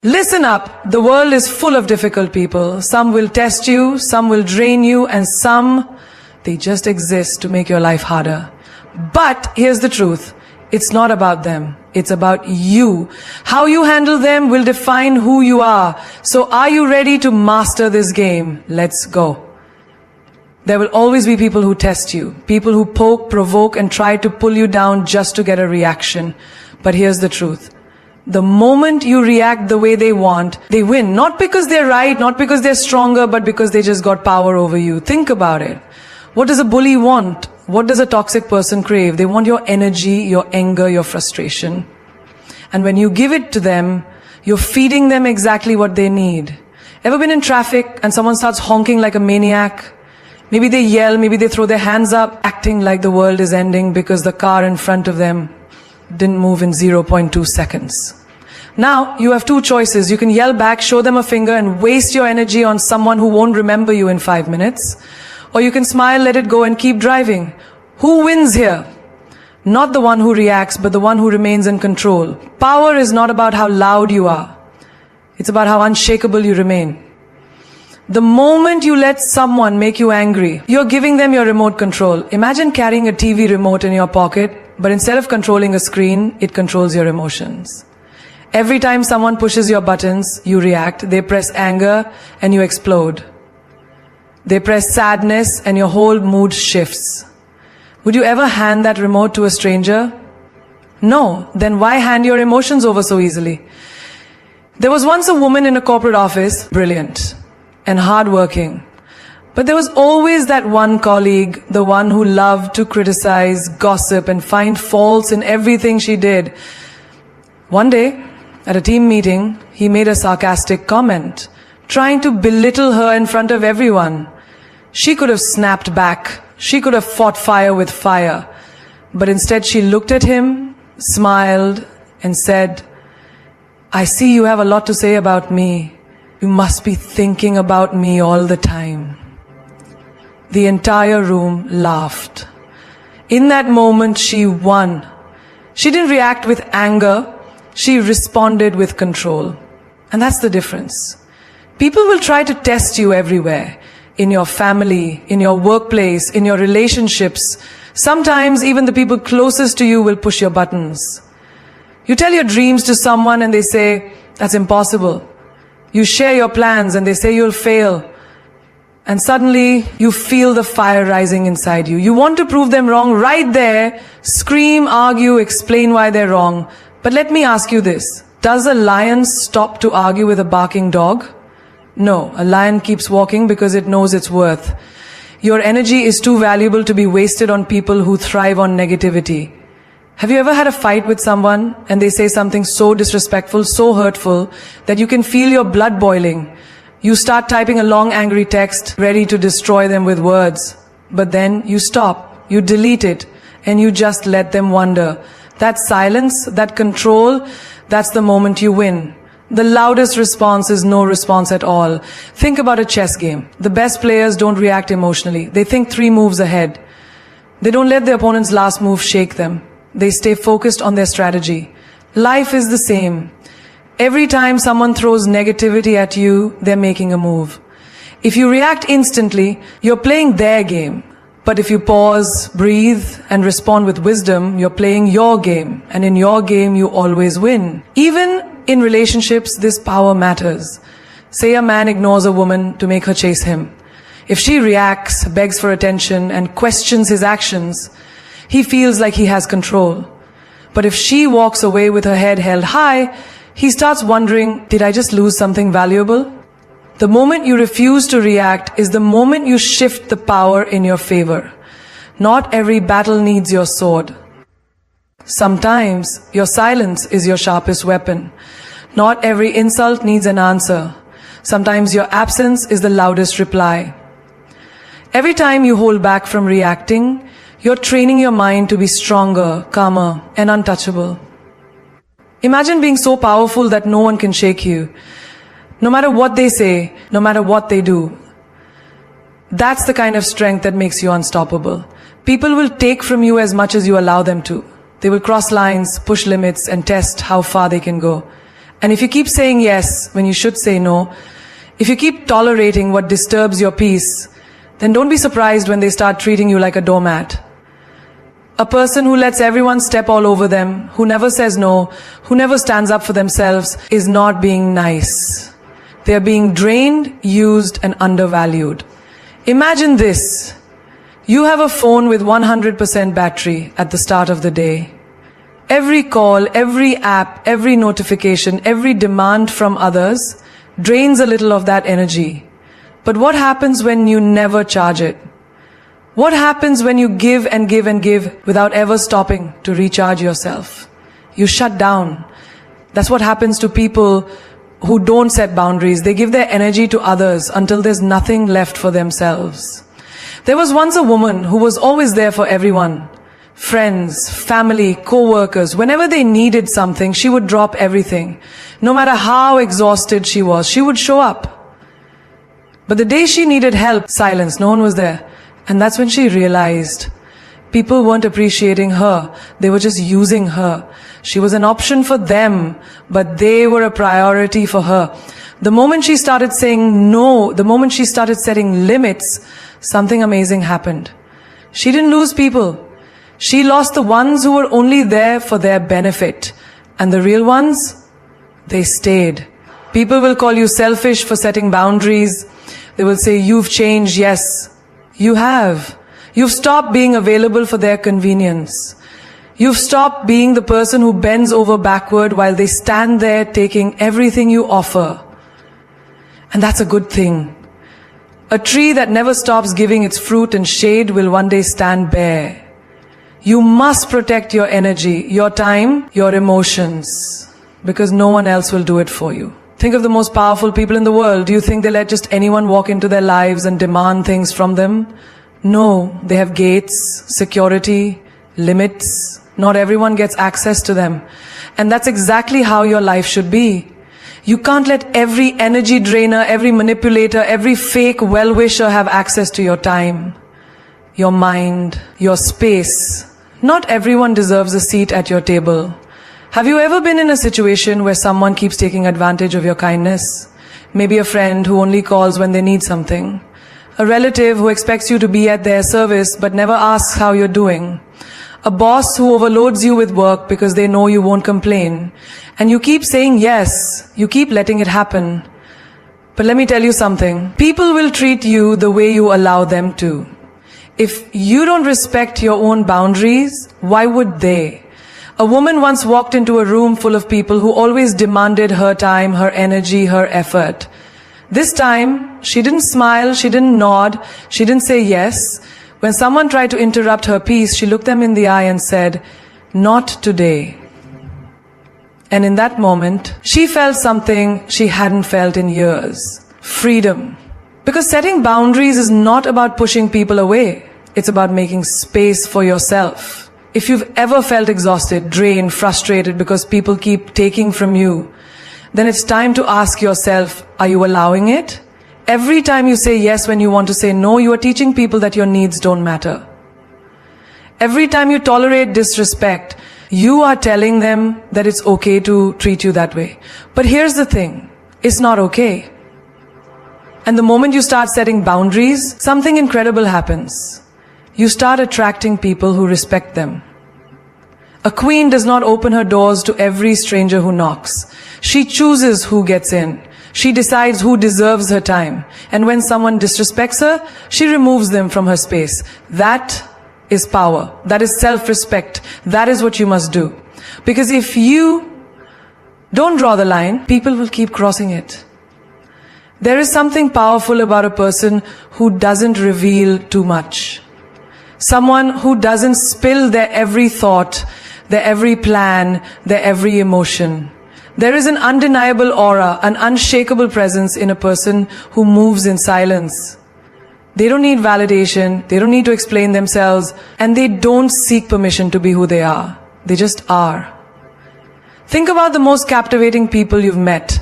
Listen up. The world is full of difficult people. Some will test you, some will drain you, and some, they just exist to make your life harder. But here's the truth. It's not about them. It's about you. How you handle them will define who you are. So are you ready to master this game? Let's go. There will always be people who test you. People who poke, provoke, and try to pull you down just to get a reaction. But here's the truth. The moment you react the way they want, they win. Not because they're right, not because they're stronger, but because they just got power over you. Think about it. What does a bully want? What does a toxic person crave? They want your energy, your anger, your frustration. And when you give it to them, you're feeding them exactly what they need. Ever been in traffic and someone starts honking like a maniac? Maybe they yell, maybe they throw their hands up, acting like the world is ending because the car in front of them didn't move in 0.2 seconds. Now, you have two choices. You can yell back, show them a finger, and waste your energy on someone who won't remember you in 5 minutes. Or you can smile, let it go, and keep driving. Who wins here? Not the one who reacts, but the one who remains in control. Power is not about how loud you are. It's about how unshakable you remain. The moment you let someone make you angry, you're giving them your remote control. Imagine carrying a TV remote in your pocket, but instead of controlling a screen, it controls your emotions. Every time someone pushes your buttons, you react. They press anger and you explode. They press sadness and your whole mood shifts. Would you ever hand that remote to a stranger? No. Then why hand your emotions over so easily? There was once a woman in a corporate office, brilliant and hardworking. But there was always that one colleague, the one who loved to criticize, gossip, and find faults in everything she did. One day, at a team meeting, he made a sarcastic comment, trying to belittle her in front of everyone. She could have snapped back. She could have fought fire with fire. But instead she looked at him, smiled, and said, "I see you have a lot to say about me. You must be thinking about me all the time." The entire room laughed. In that moment, she won. She didn't react with anger. She responded with control. And that's the difference. People will try to test you everywhere. In your family, in your workplace, in your relationships. Sometimes even the people closest to you will push your buttons. You tell your dreams to someone and they say, "That's impossible." You share your plans and they say you'll fail. And suddenly you feel the fire rising inside you. You want to prove them wrong right there. Scream, argue, explain why they're wrong. But let me ask you this. Does a lion stop to argue with a barking dog? No, a lion keeps walking because it knows its worth. Your energy is too valuable to be wasted on people who thrive on negativity. Have you ever had a fight with someone and they say something so disrespectful, so hurtful, that you can feel your blood boiling? You start typing a long angry text, ready to destroy them with words. But then you stop, you delete it, and you just let them wonder. That silence, that control, that's the moment you win. The loudest response is no response at all. Think about a chess game. The best players don't react emotionally. They think 3 moves ahead. They don't let their opponent's last move shake them. They stay focused on their strategy. Life is the same. Every time someone throws negativity at you, they're making a move. If you react instantly, you're playing their game. But if you pause, breathe, and respond with wisdom, you're playing your game. And in your game, you always win. Even in relationships, this power matters. Say a man ignores a woman to make her chase him. If she reacts, begs for attention, and questions his actions, he feels like he has control. But if she walks away with her head held high, he starts wondering, did I just lose something valuable? The moment you refuse to react is the moment you shift the power in your favor. Not every battle needs your sword. Sometimes your silence is your sharpest weapon. Not every insult needs an answer. Sometimes your absence is the loudest reply. Every time you hold back from reacting, you're training your mind to be stronger, calmer, and untouchable. Imagine being so powerful that no one can shake you. No matter what they say, no matter what they do. That's the kind of strength that makes you unstoppable. People will take from you as much as you allow them to. They will cross lines, push limits, and test how far they can go. And if you keep saying yes when you should say no, if you keep tolerating what disturbs your peace, then don't be surprised when they start treating you like a doormat. A person who lets everyone step all over them, who never says no, who never stands up for themselves, is not being nice. They are being drained, used, and undervalued. Imagine this. You have a phone with 100% battery at the start of the day. Every call, every app, every notification, every demand from others drains a little of that energy. But what happens when you never charge it? What happens when you give and give and give without ever stopping to recharge yourself? You shut down. That's what happens to people who don't set boundaries. They give their energy to others until there's nothing left for themselves. There was once a woman who was always there for everyone. Friends, family, co-workers. Whenever they needed something, she would drop everything. No matter how exhausted she was, she would show up. But the day she needed help, silence, no one was there. And that's when she realized people weren't appreciating her. They were just using her. She was an option for them, but they were a priority for her. The moment she started saying no, the moment she started setting limits, something amazing happened. She didn't lose people. She lost the ones who were only there for their benefit. And the real ones, they stayed. People will call you selfish for setting boundaries. They will say, you've changed. Yes, you have. You've stopped being available for their convenience. You've stopped being the person who bends over backward while they stand there taking everything you offer. And that's a good thing. A tree that never stops giving its fruit and shade will one day stand bare. You must protect your energy, your time, your emotions, because no one else will do it for you. Think of the most powerful people in the world. Do you think they let just anyone walk into their lives and demand things from them? No, they have gates, security, limits. Not everyone gets access to them. And that's exactly how your life should be. You can't let every energy drainer, every manipulator, every fake well-wisher have access to your time, your mind, your space. Not everyone deserves a seat at your table. Have you ever been in a situation where someone keeps taking advantage of your kindness? Maybe a friend who only calls when they need something. A relative who expects you to be at their service but never asks how you're doing. A boss who overloads you with work because they know you won't complain. And you keep saying yes, you keep letting it happen. But let me tell you something. People will treat you the way you allow them to. If you don't respect your own boundaries, why would they? A woman once walked into a room full of people who always demanded her time, her energy, her effort. This time, she didn't smile, she didn't nod, she didn't say yes. When someone tried to interrupt her peace, she looked them in the eye and said, "Not today." And in that moment, she felt something she hadn't felt in years. Freedom. Because setting boundaries is not about pushing people away. It's about making space for yourself. If you've ever felt exhausted, drained, frustrated because people keep taking from you, then it's time to ask yourself, are you allowing it? Every time you say yes when you want to say no, you are teaching people that your needs don't matter. Every time you tolerate disrespect, you are telling them that it's okay to treat you that way. But here's the thing, it's not okay. And the moment you start setting boundaries, something incredible happens. You start attracting people who respect them. A queen does not open her doors to every stranger who knocks. She chooses who gets in. She decides who deserves her time. And when someone disrespects her, she removes them from her space. That is power. That is self-respect. That is what you must do. Because if you don't draw the line, people will keep crossing it. There is something powerful about a person who doesn't reveal too much. Someone who doesn't spill their every thought, their every plan, their every emotion. There is an undeniable aura, an unshakable presence in a person who moves in silence. They don't need validation, they don't need to explain themselves, and they don't seek permission to be who they are. They just are. Think about the most captivating people you've met.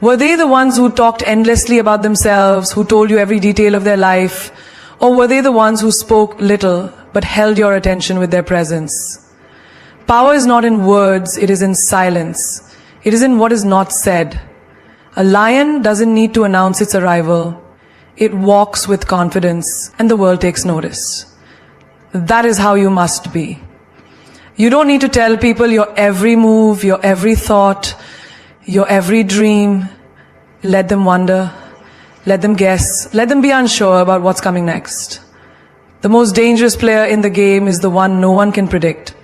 Were they the ones who talked endlessly about themselves, who told you every detail of their life? Or were they the ones who spoke little, but held your attention with their presence? Power is not in words, it is in silence. It is in what is not said. A lion doesn't need to announce its arrival. It walks with confidence, and the world takes notice. That is how you must be. You don't need to tell people your every move, your every thought, your every dream. Let them wonder. Let them guess. Let them be unsure about what's coming next. The most dangerous player in the game is the one no one can predict.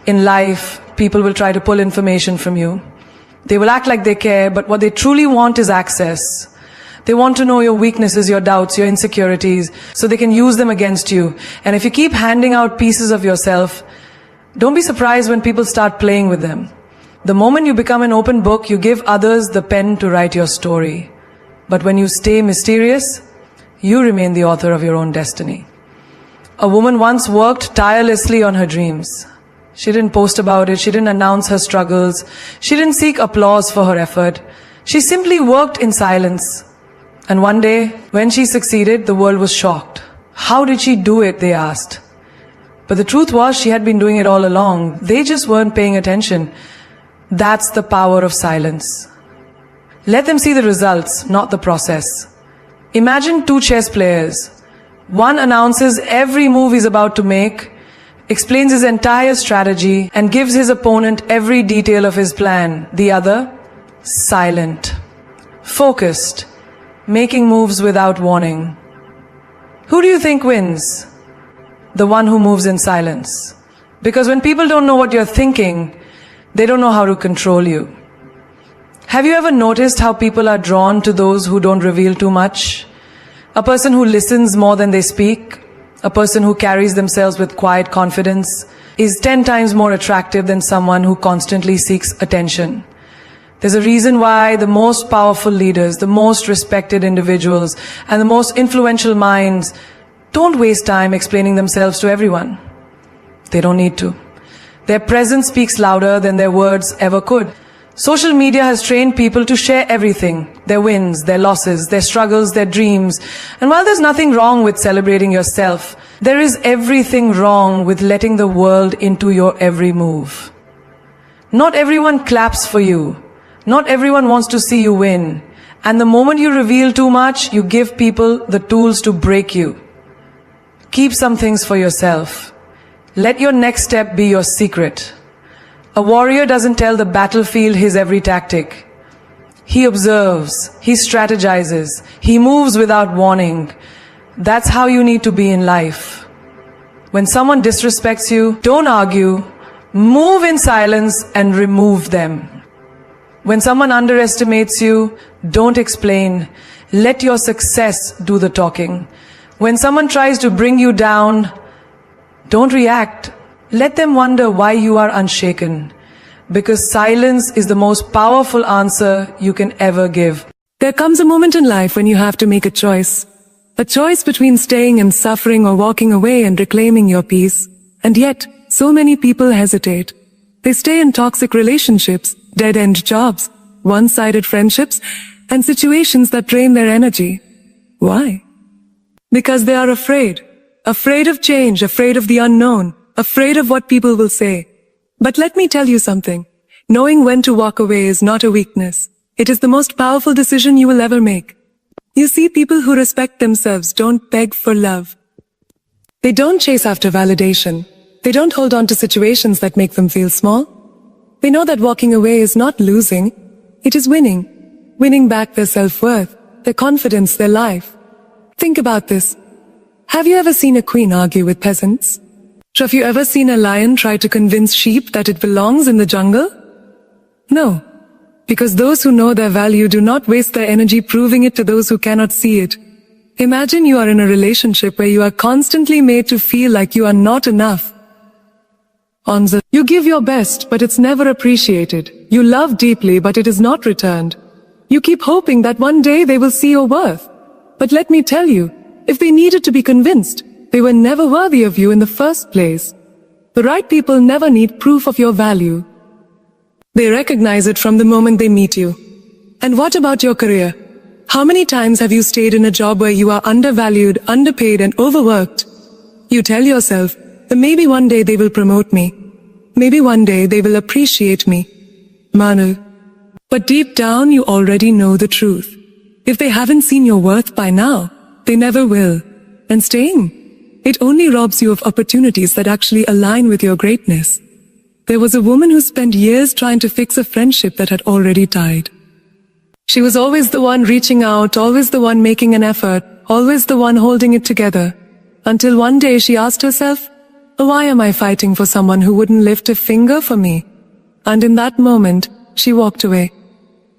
In life, people will try to pull information from you. They will act like they care, but what they truly want is access. They want to know your weaknesses, your doubts, your insecurities, so they can use them against you. And if you keep handing out pieces of yourself, don't be surprised when people start playing with them. The moment you become an open book, you give others the pen to write your story. But when you stay mysterious, you remain the author of your own destiny. A woman once worked tirelessly on her dreams. She didn't post about it. She didn't announce her struggles. She didn't seek applause for her effort. She simply worked in silence. And one day, when she succeeded, the world was shocked. How did she do it, they asked. But the truth was, she had been doing it all along. They just weren't paying attention. That's the power of silence. Let them see the results, not the process. Imagine two chess players. One announces every move he's about to make, explains his entire strategy, and gives his opponent every detail of his plan. The other, silent, focused, making moves without warning. Who do you think wins? The one who moves in silence. Because when people don't know what you're thinking, they don't know how to control you. Have you ever noticed how people are drawn to those who don't reveal too much? A person who listens more than they speak, a person who carries themselves with quiet confidence, is 10 times more attractive than someone who constantly seeks attention. There's a reason why the most powerful leaders, the most respected individuals, and the most influential minds don't waste time explaining themselves to everyone. They don't need to. Their presence speaks louder than their words ever could. Social media has trained people to share everything, their wins, their losses, their struggles, their dreams. And while there's nothing wrong with celebrating yourself, there is everything wrong with letting the world into your every move. Not everyone claps for you. Not everyone wants to see you win. And the moment you reveal too much, you give people the tools to break you. Keep some things for yourself. Let your next step be your secret. A warrior doesn't tell the battlefield his every tactic. He observes, he strategizes, he moves without warning. That's how you need to be in life. When someone disrespects you, don't argue, move in silence and remove them. When someone underestimates you, don't explain. Let your success do the talking. When someone tries to bring you down, don't react. Let them wonder why you are unshaken. Because silence is the most powerful answer you can ever give. There comes a moment in life when you have to make a choice. A choice between staying in suffering or walking away and reclaiming your peace. And yet, so many people hesitate. They stay in toxic relationships, dead-end jobs, one-sided friendships, and situations that drain their energy. Why? Because they are afraid. Afraid of change, afraid of the unknown, afraid of what people will say. But let me tell you something. Knowing when to walk away is not a weakness. It is the most powerful decision you will ever make. You see, people who respect themselves don't beg for love. They don't chase after validation. They don't hold on to situations that make them feel small. They know that walking away is not losing. It is winning. Winning back their self-worth, their confidence, their life. Think about this. Have you ever seen a queen argue with peasants? Have you ever seen a lion try to convince sheep that it belongs in the jungle? No. Because those who know their value do not waste their energy proving it to those who cannot see it. Imagine you are in a relationship where you are constantly made to feel like you are not enough. You give your best, but it's never appreciated. You love deeply, but it is not returned. You keep hoping that one day they will see your worth. But let me tell you, if they needed to be convinced, they were never worthy of you in the first place. The right people never need proof of your value. They recognize it from the moment they meet you. And what about your career? How many times have you stayed in a job where you are undervalued, underpaid, and overworked? You tell yourself that maybe one day they will promote me. Maybe one day they will appreciate me. Manu, But deep down you already know the truth. If they haven't seen your worth by now, they never will. And staying, it only robs you of opportunities that actually align with your greatness. There was a woman who spent years trying to fix a friendship that had already died. She was always the one reaching out, always the one making an effort, always the one holding it together. Until one day she asked herself, why am I fighting for someone who wouldn't lift a finger for me? And in that moment, she walked away.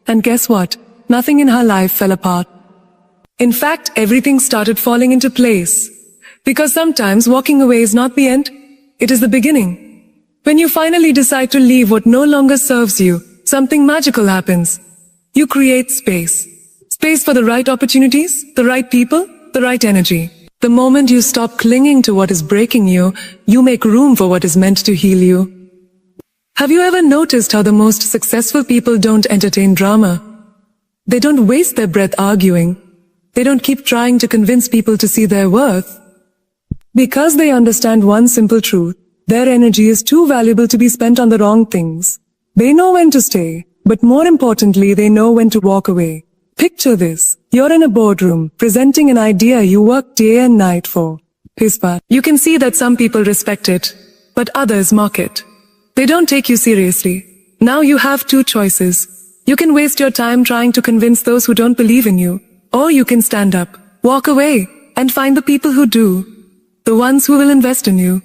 And guess what? Nothing in her life fell apart. In fact, everything started falling into place. Because sometimes walking away is not the end, it is the beginning. When you finally decide to leave what no longer serves you, something magical happens. You create space. Space for the right opportunities, the right people, the right energy. The moment you stop clinging to what is breaking you, you make room for what is meant to heal you. Have you ever noticed how the most successful people don't entertain drama? They don't waste their breath arguing. They don't keep trying to convince people to see their worth. Because they understand one simple truth. Their energy is too valuable to be spent on the wrong things. They know when to stay, but more importantly, they know when to walk away. Picture this. You're in a boardroom, presenting an idea you work day and night for. You can see that some people respect it, but others mock it. They don't take you seriously. Now you have two choices. You can waste your time trying to convince those who don't believe in you, or you can stand up, walk away, and find the people who do. The ones who will invest in you.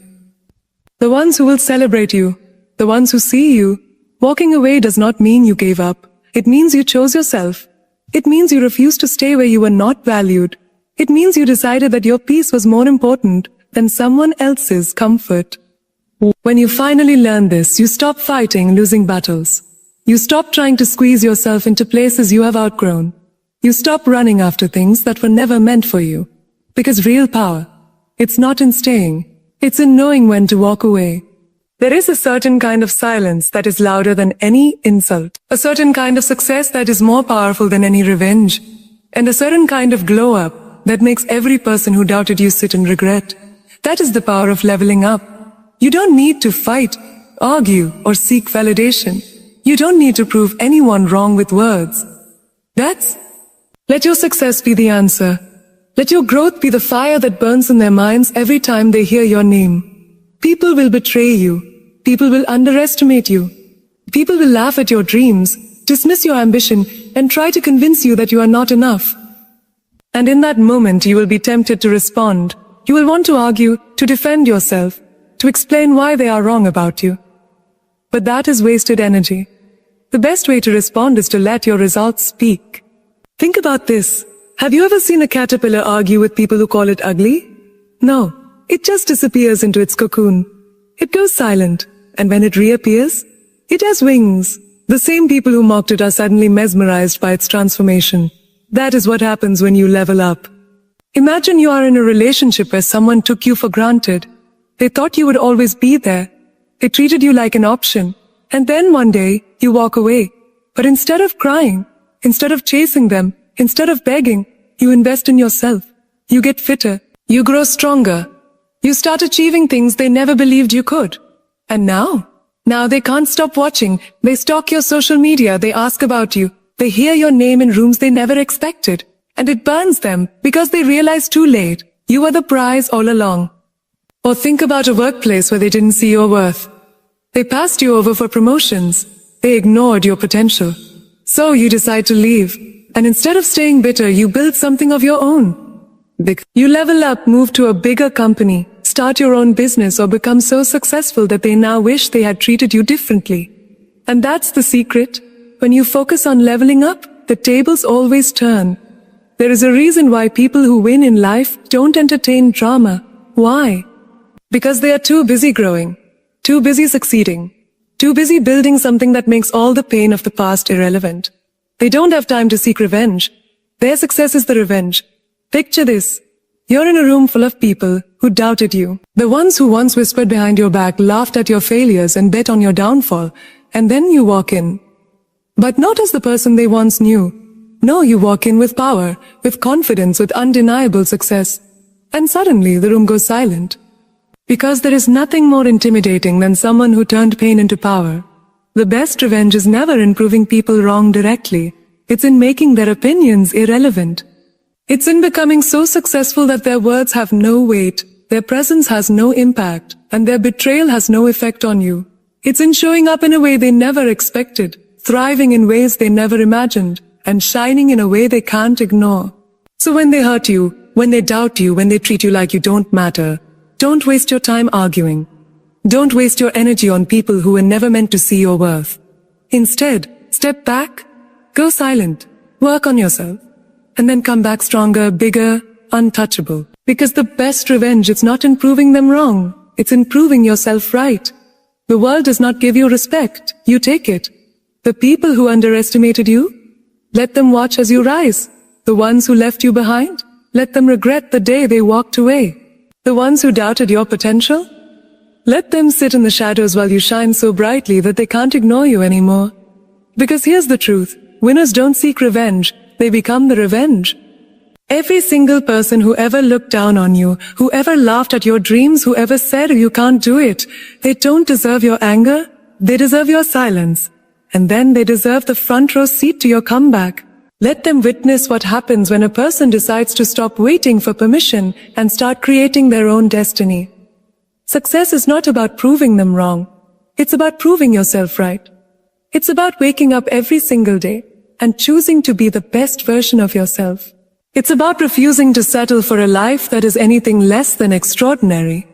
The ones who will celebrate you. The ones who see you. Walking away does not mean you gave up. It means you chose yourself. It means you refused to stay where you were not valued. It means you decided that your peace was more important than someone else's comfort. When you finally learn this, you stop fighting losing battles. You stop trying to squeeze yourself into places you have outgrown. You stop running after things that were never meant for you. Because real power, it's not in staying, it's in knowing when to walk away. There is a certain kind of silence that is louder than any insult. A certain kind of success that is more powerful than any revenge. And a certain kind of glow up that makes every person who doubted you sit in regret. That is the power of leveling up. You don't need to fight, argue, or seek validation. You don't need to prove anyone wrong with words. Let your success be the answer. Let your growth be the fire that burns in their minds every time they hear your name. People will betray you. People will underestimate you. People will laugh at your dreams, dismiss your ambition, and try to convince you that you are not enough. And in that moment, you will be tempted to respond. You will want to argue, to defend yourself, to explain why they are wrong about you. But that is wasted energy. The best way to respond is to let your results speak. Think about this. Have you ever seen a caterpillar argue with people who call it ugly? No, it just disappears into its cocoon. It goes silent, and when it reappears, it has wings. The same people who mocked it are suddenly mesmerized by its transformation. That is what happens when you level up. Imagine you are in a relationship where someone took you for granted. They thought you would always be there. They treated you like an option. And then one day, you walk away. But instead of crying, instead of chasing them, instead of begging, you invest in yourself. You get fitter. You grow stronger. You start achieving things they never believed you could. And now they can't stop watching. They stalk your social media. They ask about you. They hear your name in rooms they never expected. And it burns them because they realize too late you were the prize all along. Or think about a workplace where they didn't see your worth. They passed you over for promotions. They ignored your potential. So you decide to leave. And instead of staying bitter, you build something of your own. You level up, move to a bigger company, start your own business, or become so successful that they now wish they had treated you differently. And that's the secret. When you focus on leveling up, the tables always turn. There is a reason why people who win in life don't entertain drama. Why? Because they are too busy growing, too busy succeeding, too busy building something that makes all the pain of the past irrelevant. They don't have time to seek revenge. Their success is the revenge. Picture this. You're in a room full of people who doubted you. The ones who once whispered behind your back, laughed at your failures, and bet on your downfall. And then you walk in. But not as the person they once knew. No, you walk in with power, with confidence, with undeniable success. And suddenly the room goes silent. Because there is nothing more intimidating than someone who turned pain into power. The best revenge is never in proving people wrong directly. It's in making their opinions irrelevant. It's in becoming so successful that their words have no weight, their presence has no impact, and their betrayal has no effect on you. It's in showing up in a way they never expected, thriving in ways they never imagined, and shining in a way they can't ignore. So when they hurt you, when they doubt you, when they treat you like you don't matter, don't waste your time arguing. Don't waste your energy on people who were never meant to see your worth. Instead, step back, go silent, work on yourself, and then come back stronger, bigger, untouchable. Because the best revenge is not in proving them wrong, it's in proving yourself right. The world does not give you respect, you take it. The people who underestimated you, let them watch as you rise. The ones who left you behind, let them regret the day they walked away. The ones who doubted your potential, let them sit in the shadows while you shine so brightly that they can't ignore you anymore. Because here's the truth, winners don't seek revenge, they become the revenge. Every single person who ever looked down on you, who ever laughed at your dreams, who ever said you can't do it, they don't deserve your anger, they deserve your silence. And then they deserve the front row seat to your comeback. Let them witness what happens when a person decides to stop waiting for permission and start creating their own destiny. Success is not about proving them wrong. It's about proving yourself right. It's about waking up every single day and choosing to be the best version of yourself. It's about refusing to settle for a life that is anything less than extraordinary.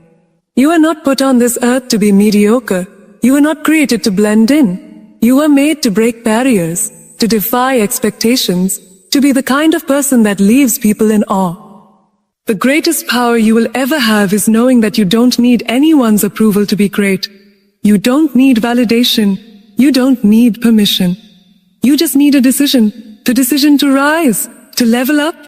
You are not put on this earth to be mediocre. You are not created to blend in. You were made to break barriers, to defy expectations, to be the kind of person that leaves people in awe. The greatest power you will ever have is knowing that you don't need anyone's approval to be great. You don't need validation. You don't need permission. You just need a decision. The decision to rise, to level up,